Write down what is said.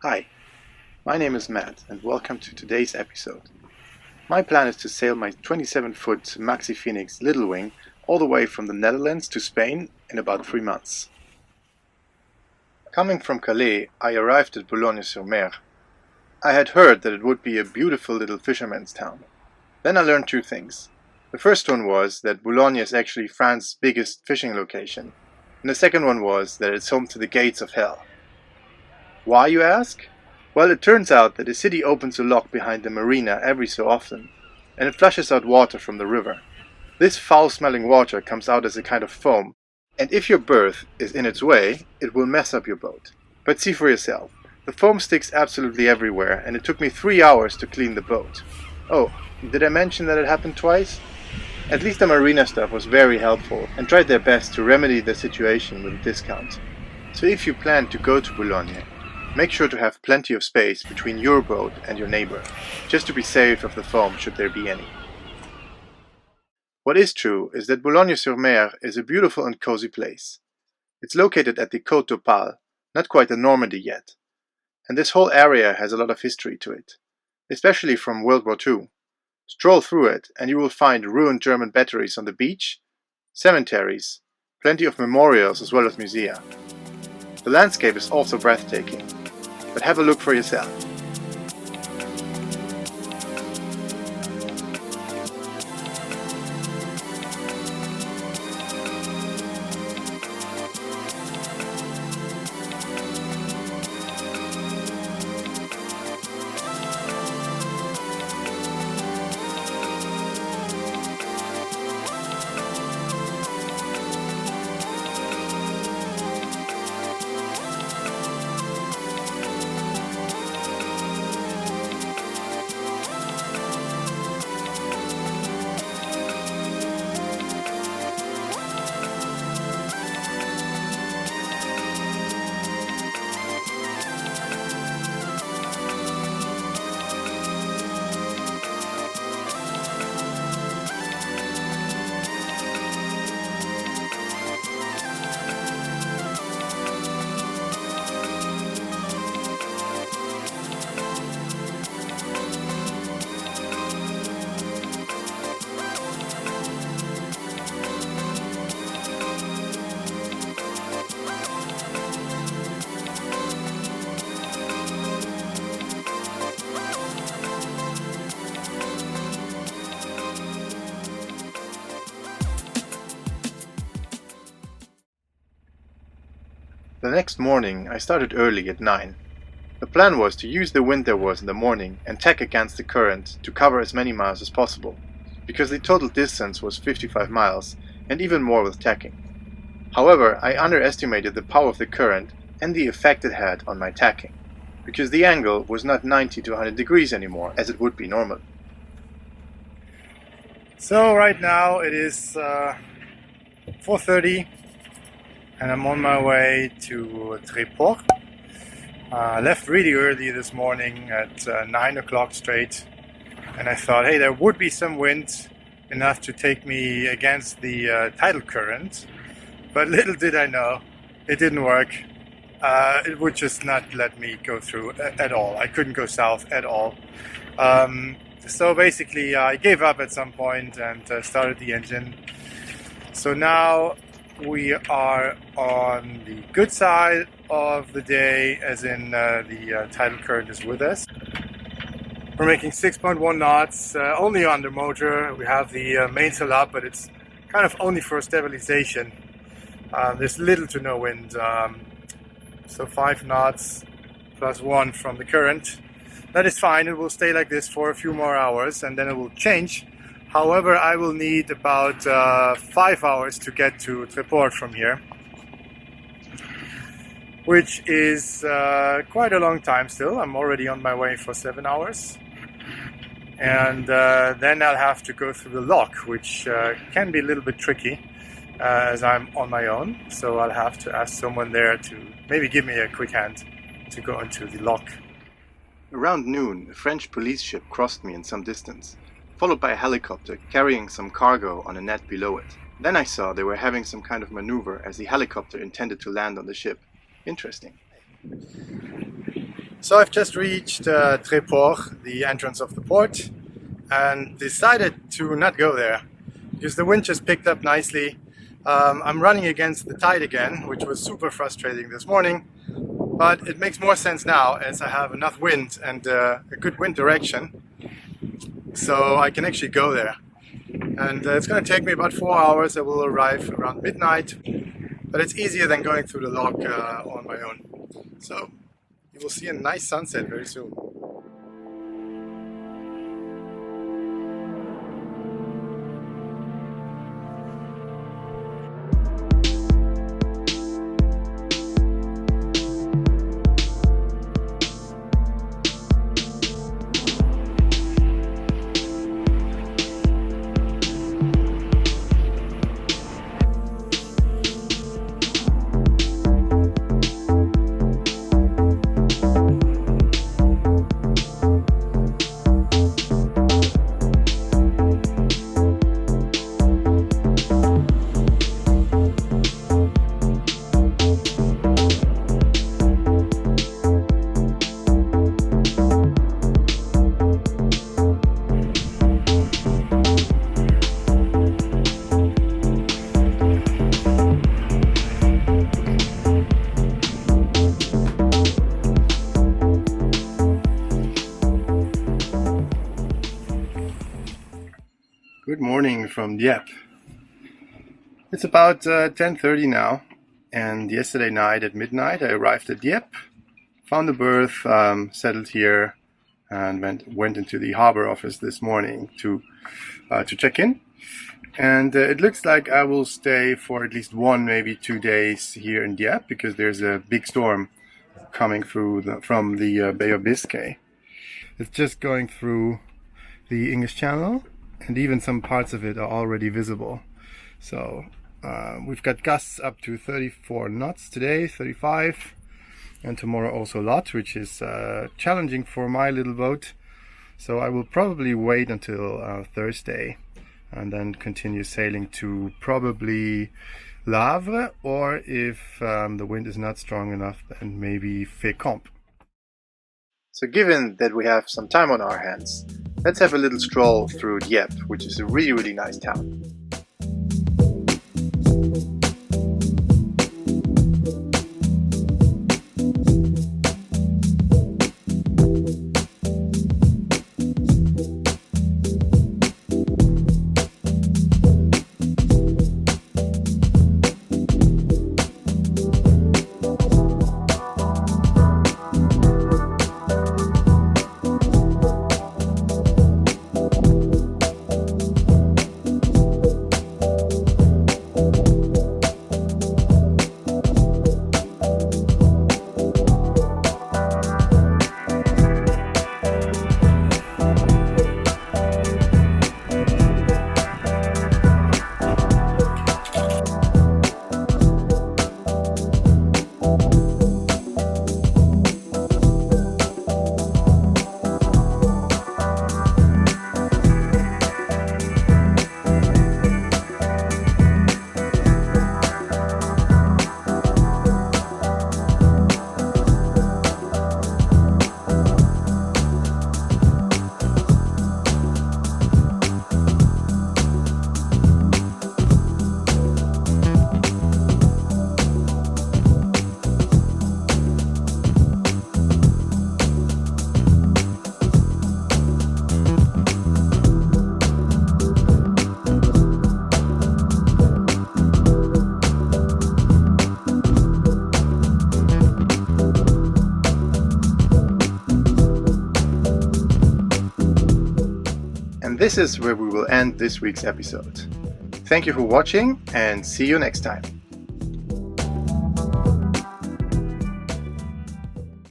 Hi, my name is Matt and welcome to today's episode. My plan is to sail my 27-foot Maxi Phoenix Little Wing all the way from the Netherlands to Spain in about 3 months. Coming from Calais, I arrived at Boulogne-sur-Mer. I had heard that it would be a beautiful little fisherman's town. Then I learned 2 things. The first one was that Boulogne is actually France's biggest fishing location, and the second one was that it's home to the gates of hell. Why, you ask? Well, it turns out that the city opens a lock behind the marina every so often, and it flushes out water from the river. This foul-smelling water comes out as a kind of foam, and if your berth is in its way, it will mess up your boat. But see for yourself. The foam sticks absolutely everywhere, and it took me 3 hours to clean the boat. Oh, did I mention that it happened twice? At least the marina staff was very helpful and tried their best to remedy the situation with a discount. So if you plan to go to Boulogne, make sure to have plenty of space between your boat and your neighbor, just to be safe of the foam should there be any. What is true is that Boulogne-sur-Mer is a beautiful and cozy place. It's located at the Côte d'Opale, not quite in Normandy yet, and this whole area has a lot of history to it, especially from World War II. Stroll through it and you will find ruined German batteries on the beach, cemeteries, plenty of memorials as well as musea. The landscape is also breathtaking, but have a look for yourself. The next morning I started early at 9. The plan was to use the wind there was in the morning and tack against the current to cover as many miles as possible, because the total distance was 55 miles and even more with tacking. However, I underestimated the power of the current and the effect it had on my tacking, because the angle was not 90 to 100 degrees anymore as it would be normally. So right now it is 4:30 and I'm on my way to Tréport. Left really early this morning at 9 o'clock straight, and I thought, hey, there would be some wind enough to take me against the tidal current, but little did I know, it didn't work. It would just not let me go through at all. I couldn't go south at all. So basically I gave up at some point and started the engine. So now we are on the good side of the day, as in the tidal current is with us. We're making 6.1 knots, only on the motor. We have the mainsail up, but it's kind of only for stabilization. There's little to no wind, so 5 knots plus 1 from the current. That is fine, it will stay like this for a few more hours and then it will change. However, I will need about 5 hours to get to Tréport from here, which is quite a long time still. I'm already on my way for 7 hours. And then I'll have to go through the lock, which can be a little bit tricky as I'm on my own. So I'll have to ask someone there to maybe give me a quick hand to go into the lock. Around noon, a French police ship crossed me in some distance, followed by a helicopter carrying some cargo on a net below it. Then I saw they were having some kind of maneuver as the helicopter intended to land on the ship. Interesting. So I've just reached Tréport, the entrance of the port, and decided to not go there because the wind just picked up nicely. I'm running against the tide again, which was super frustrating this morning, but it makes more sense now as I have enough wind and a good wind direction, so I can actually go there. And it's going to take me about 4 hours. I will arrive around midnight, but it's easier than going through the lock on my own. So you will see a nice sunset very soon. Good morning from Dieppe. It's about 10:30 now, and yesterday night at midnight I arrived at Dieppe, found a berth, settled here, and went into the harbor office this morning to check in. And it looks like I will stay for at least 1, maybe 2 days here in Dieppe because there's a big storm coming through from the Bay of Biscay. It's just going through the English Channel, and even some parts of it are already visible. So we've got gusts up to 34 knots today, 35, and tomorrow also a lot, which is challenging for my little boat. So I will probably wait until Thursday and then continue sailing to probably Le Havre, or if the wind is not strong enough, then maybe Fécamp. So given that we have some time on our hands, let's have a little stroll through Dieppe, which is a really, really nice town. And this is where we will end this week's episode. Thank you for watching, and see you next time.